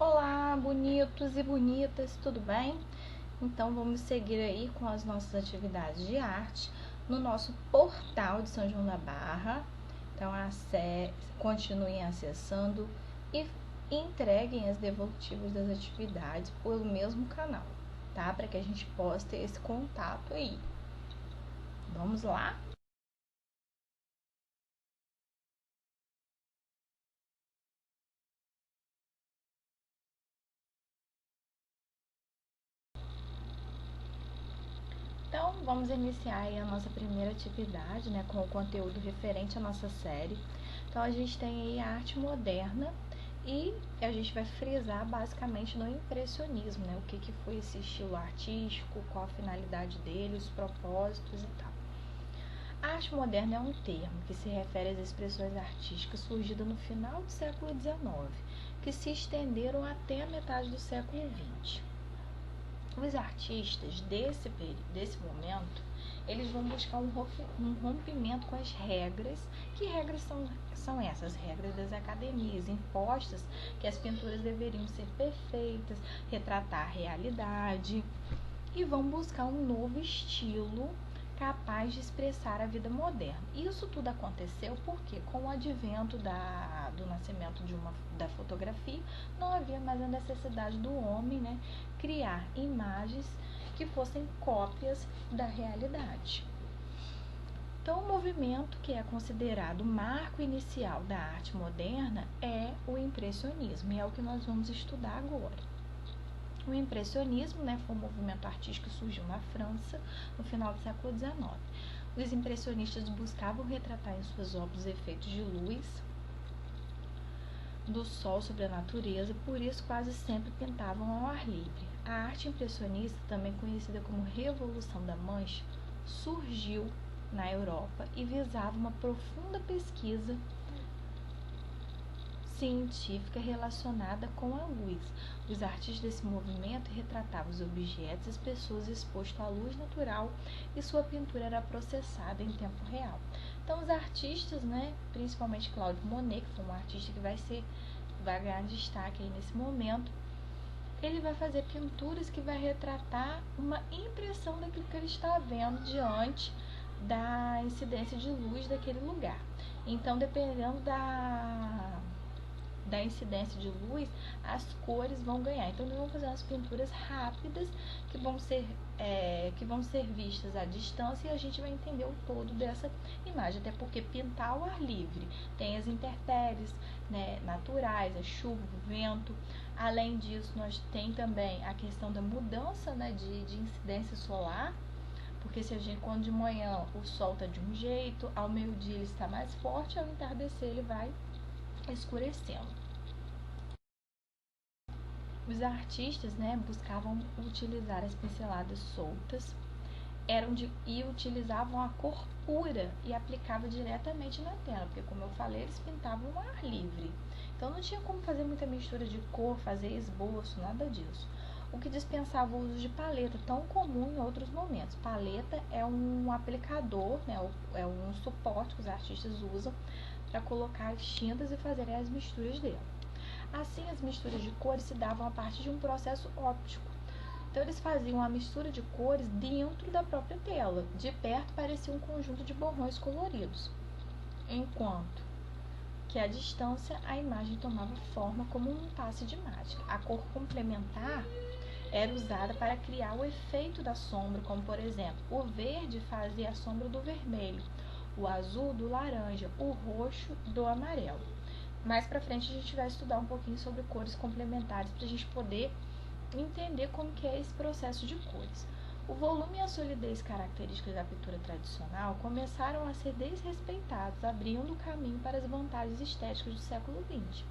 Olá, bonitos e bonitas, tudo bem? Então vamos seguir aí com as nossas atividades de arte no nosso portal de São João da Barra. Então continuem acessando e entreguem as devolutivas das atividades pelo mesmo canal, tá? Para que a gente possa ter esse contato aí. Vamos lá? Então, vamos iniciar aí a nossa primeira atividade, né, com o conteúdo referente à nossa série. Então, a gente tem aí a arte moderna e a gente vai frisar basicamente no impressionismo, né, o que foi esse estilo artístico, qual a finalidade dele, os propósitos e tal. A arte moderna é um termo que se refere às expressões artísticas surgidas no final do século XIX, que se estenderam até a metade do século XX. Os artistas desse momento, eles vão buscar um rompimento com as regras. Que regras são essas? Regras das academias, impostas que as pinturas deveriam ser perfeitas, retratar a realidade, e vão buscar um novo estilo capaz de expressar a vida moderna. Isso tudo aconteceu porque, com o advento do nascimento da fotografia, não havia mais a necessidade do homem, né, criar imagens que fossem cópias da realidade. Então, o movimento que é considerado o marco inicial da arte moderna é o impressionismo, e é o que nós vamos estudar agora. O impressionismo, né, foi um movimento artístico que surgiu na França no final do século XIX. Os impressionistas buscavam retratar em suas obras os efeitos de luz do sol sobre a natureza, por isso quase sempre pintavam ao ar livre. A arte impressionista, também conhecida como Revolução da Mancha, surgiu na Europa e visava uma profunda pesquisa científica relacionada com a luz. Os artistas desse movimento retratavam os objetos e as pessoas expostos à luz natural, e sua pintura era processada em tempo real. Então, os artistas, né, principalmente Claude Monet, que foi um artista que vai ganhar destaque aí nesse momento, ele vai fazer pinturas que vai retratar uma impressão daquilo que ele está vendo diante da incidência de luz daquele lugar. Então, dependendo da incidência de luz, as cores vão ganhar. Então, nós vamos fazer umas pinturas rápidas que vão ser vistas à distância, e a gente vai entender o todo dessa imagem, até porque pintar ao ar livre tem as intempéries, né, naturais, a chuva, o vento. Além disso, nós tem também a questão da mudança, né, de incidência solar, porque quando de manhã o sol está de um jeito, ao meio-dia ele está mais forte, ao entardecer ele vai escurecendo. Os artistas, né, buscavam utilizar as pinceladas soltas, e utilizavam a cor pura e aplicavam diretamente na tela, porque, como eu falei, eles pintavam ao ar livre. Então não tinha como fazer muita mistura de cor, fazer esboço, nada disso. O que dispensava o uso de paleta, tão comum em outros momentos. Paleta é um aplicador, né, é um suporte que os artistas usam para colocar as tintas e fazerem as misturas dela. Assim, as misturas de cores se davam a partir de um processo óptico. Então, eles faziam a mistura de cores dentro da própria tela. De perto, parecia um conjunto de borrões coloridos, enquanto que à distância a imagem tomava forma como um passe de mágica. A cor complementar era usada para criar o efeito da sombra, como, por exemplo, o verde fazia a sombra do vermelho, o azul do laranja, o roxo do amarelo. Mais pra frente a gente vai estudar um pouquinho sobre cores complementares para a gente poder entender como que é esse processo de cores. O volume e a solidez características da pintura tradicional começaram a ser desrespeitados, abrindo o caminho para as vantagens estéticas do século XX.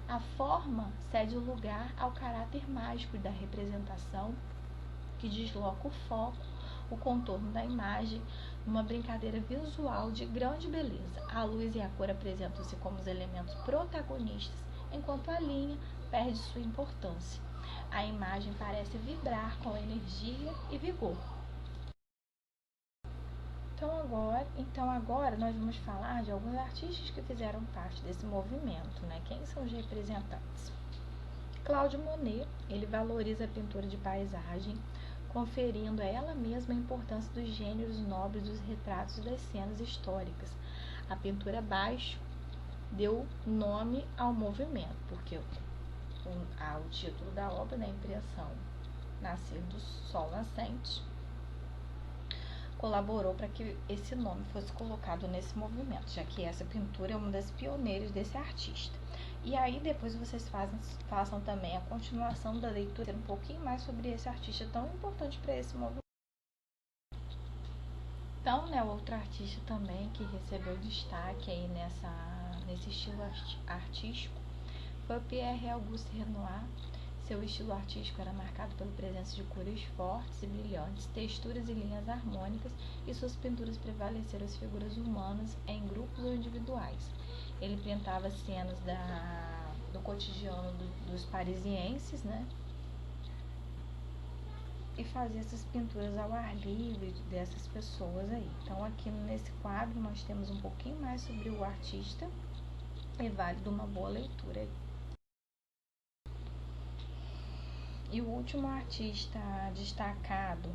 A forma cede o lugar ao caráter mágico da representação, que desloca o foco, o contorno da imagem, numa brincadeira visual de grande beleza. A luz e a cor apresentam-se como os elementos protagonistas, enquanto a linha perde sua importância. A imagem parece vibrar com energia e vigor. Então agora nós vamos falar de alguns artistas que fizeram parte desse movimento, né? Quem são os representantes? Claude Monet, ele valoriza a pintura de paisagem, conferindo a ela mesma a importância dos gêneros nobres dos retratos e das cenas históricas. A pintura abaixo deu nome ao movimento, porque o título da obra, né, Impressão, Nascer do Sol Nascente, colaborou para que esse nome fosse colocado nesse movimento, já que essa pintura é uma das pioneiras desse artista. E aí depois vocês façam também a continuação da leitura, um pouquinho mais sobre esse artista tão importante para esse movimento. Então, né, outro artista também que recebeu destaque aí nesse estilo artístico foi o Pierre-Auguste Renoir. Seu estilo artístico era marcado pela presença de cores fortes e brilhantes, texturas e linhas harmônicas, e suas pinturas prevaleceram as figuras humanas em grupos ou individuais. Ele pintava cenas do cotidiano dos parisienses, né? E fazia essas pinturas ao ar livre dessas pessoas aí. Então, aqui nesse quadro, nós temos um pouquinho mais sobre o artista. É válido uma boa leitura aí. E o último artista destacado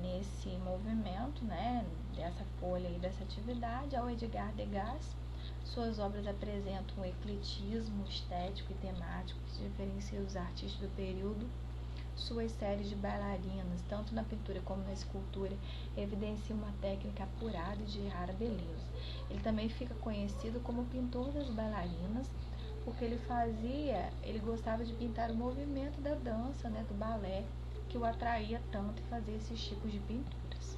nesse movimento, né, dessa folha e dessa atividade, é o Edgar Degas. Suas obras apresentam um ecletismo estético e temático que diferencia os artistas do período. Suas séries de bailarinas, tanto na pintura como na escultura, evidenciam uma técnica apurada e de rara beleza. Ele também fica conhecido como pintor das bailarinas, porque ele gostava de pintar o movimento da dança, né, do balé, que o atraía tanto e fazia esses tipos de pinturas.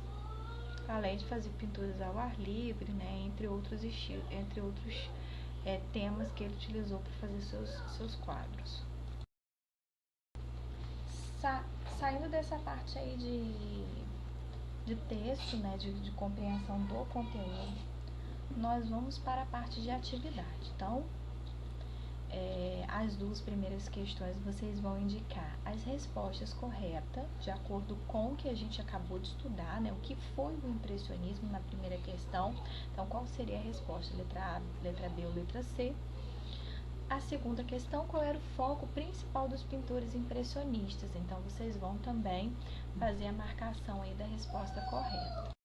Além de fazer pinturas ao ar livre, né, entre outros temas que ele utilizou para fazer seus quadros. Saindo dessa parte aí de texto, né, de compreensão do conteúdo, nós vamos para a parte de atividade. Então, as duas primeiras questões vocês vão indicar as respostas corretas, de acordo com o que a gente acabou de estudar, né, o que foi o impressionismo na primeira questão. Então, qual seria a resposta? Letra A, letra B ou letra C? A segunda questão, qual era o foco principal dos pintores impressionistas? Então, vocês vão também fazer a marcação aí da resposta correta.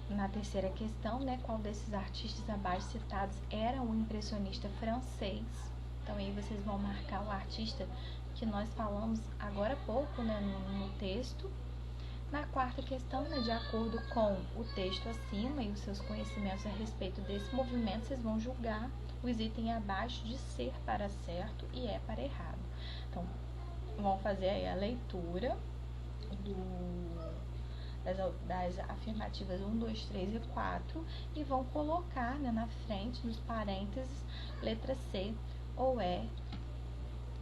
Na terceira questão, né, qual desses artistas abaixo citados era um impressionista francês? Então, aí vocês vão marcar o artista que nós falamos agora há pouco, né, no texto. Na quarta questão, né, de acordo com o texto acima e os seus conhecimentos a respeito desse movimento, vocês vão julgar os itens abaixo de ser para certo e é para errado. Então, vão fazer aí a leitura das afirmativas 1, 2, 3 e 4 e vão colocar, né, na frente, nos parênteses, letra C ou E,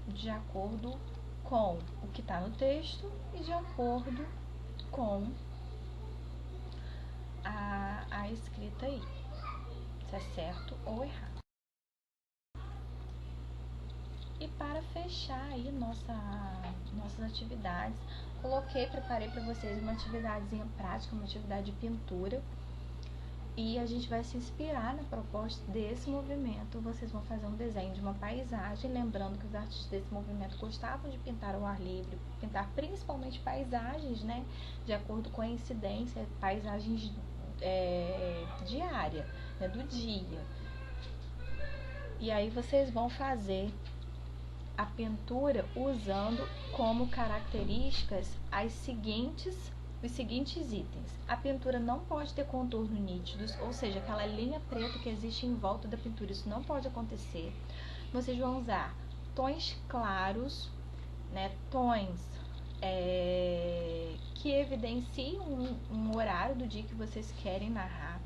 de acordo com o que está no texto e de acordo com a escrita aí, se é certo ou errado. E para fechar aí nossas atividades, preparei para vocês uma atividadezinha prática, uma atividade de pintura. E a gente vai se inspirar na proposta desse movimento. Vocês vão fazer um desenho de uma paisagem, lembrando que os artistas desse movimento gostavam de pintar ao ar livre, pintar principalmente paisagens, né, de acordo com a incidência, paisagens diária, né, do dia. E aí vocês vão fazer a pintura usando como características os seguintes itens. A pintura não pode ter contornos nítidos, ou seja, aquela linha preta que existe em volta da pintura, isso não pode acontecer. Vocês vão usar tons claros, né, tons que evidenciam um horário do dia que vocês querem narrar.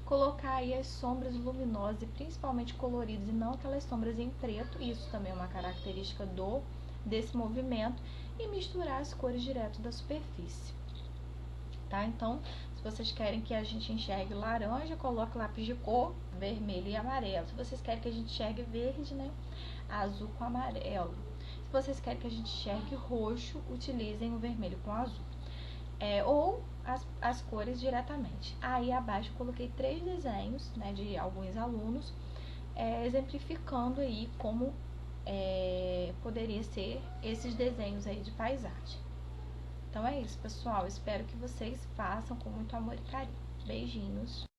Colocar aí as sombras luminosas e principalmente coloridas e não aquelas sombras em preto, isso também é uma característica desse movimento, e misturar as cores direto da superfície. Tá? Então, se vocês querem que a gente enxergue laranja, coloque lápis de cor vermelho e amarelo. Se vocês querem que a gente enxergue verde, né, azul com amarelo. Se vocês querem que a gente enxergue roxo, utilizem o vermelho com azul. ou as cores diretamente. Aí abaixo eu coloquei 3 desenhos, né, de alguns alunos, exemplificando aí como poderia ser esses desenhos aí de paisagem. Então é isso, pessoal. Espero que vocês façam com muito amor e carinho. Beijinhos!